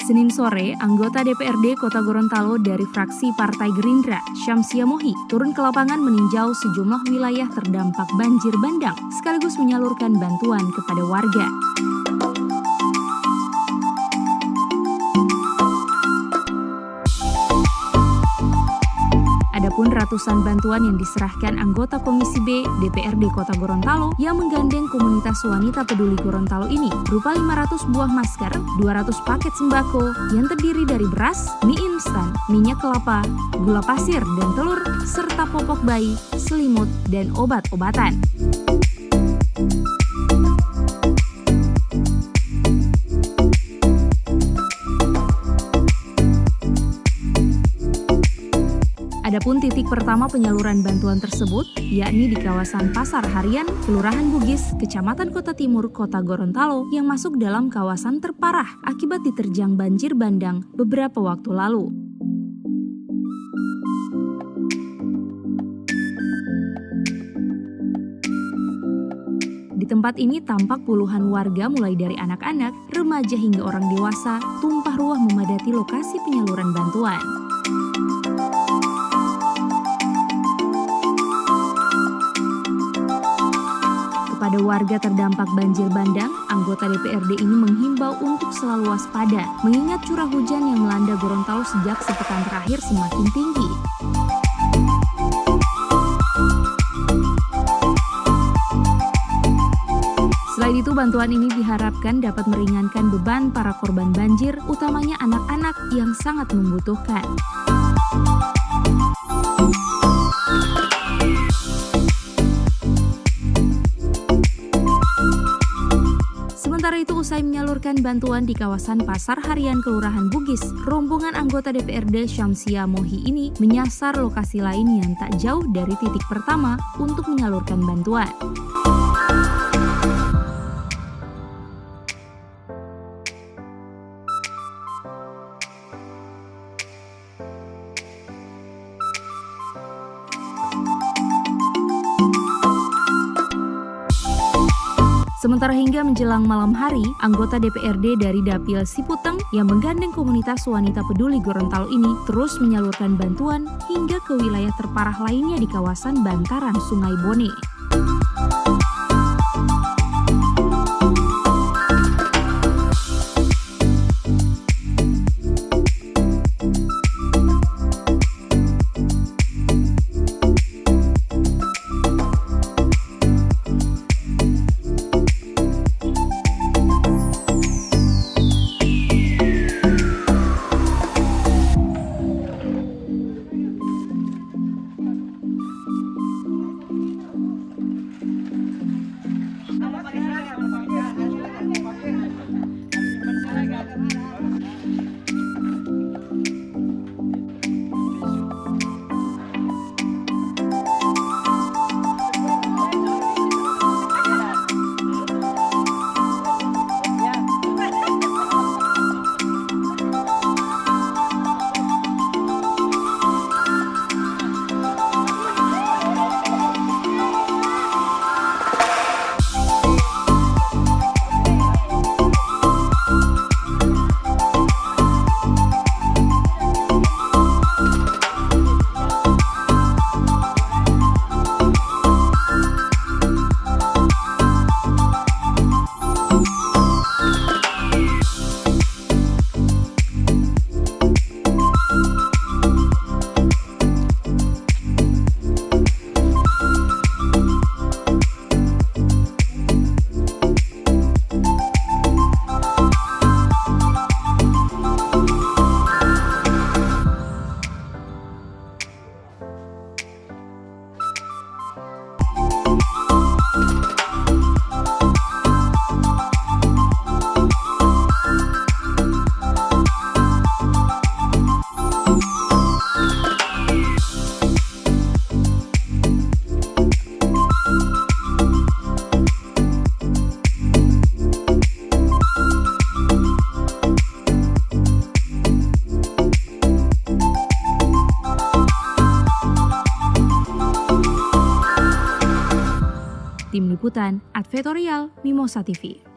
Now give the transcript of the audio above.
Senin sore, anggota DPRD Kota Gorontalo dari fraksi Partai Gerindra, Syamsia Mohi, turun ke lapangan meninjau sejumlah wilayah terdampak banjir bandang, sekaligus menyalurkan bantuan kepada warga. Adapun ratusan bantuan yang diserahkan anggota Komisi B DPRD Kota Gorontalo yang menggandeng komunitas wanita peduli Gorontalo ini berupa 500 buah masker, 200 paket sembako yang terdiri dari beras, mie instan, minyak kelapa, gula pasir dan telur, serta popok bayi, selimut, dan obat-obatan. Adapun titik pertama penyaluran bantuan tersebut, yakni di kawasan Pasar Harian, Kelurahan Bugis, Kecamatan Kota Timur, Kota Gorontalo, yang masuk dalam kawasan terparah akibat diterjang banjir bandang beberapa waktu lalu. Di tempat ini tampak puluhan warga mulai dari anak-anak, remaja hingga orang dewasa tumpah ruah memadati lokasi penyaluran bantuan. Kepada warga terdampak banjir bandang, anggota DPRD ini menghimbau untuk selalu waspada, mengingat curah hujan yang melanda Gorontalo sejak sepekan terakhir semakin tinggi. Selain itu, bantuan ini diharapkan dapat meringankan beban para korban banjir, utamanya anak-anak yang sangat membutuhkan. Sementara itu, usai menyalurkan bantuan di kawasan Pasar Harian Kelurahan Bugis, rombongan anggota DPRD Syamsia Mohi ini menyasar lokasi lain yang tak jauh dari titik pertama untuk menyalurkan bantuan. Sementara hingga menjelang malam hari, anggota DPRD dari Dapil Siputeng yang menggandeng komunitas wanita peduli Gorontalo ini terus menyalurkan bantuan hingga ke wilayah terparah lainnya di kawasan bantaran Sungai Bone. Tim Liputan Advertorial Mimosa TV.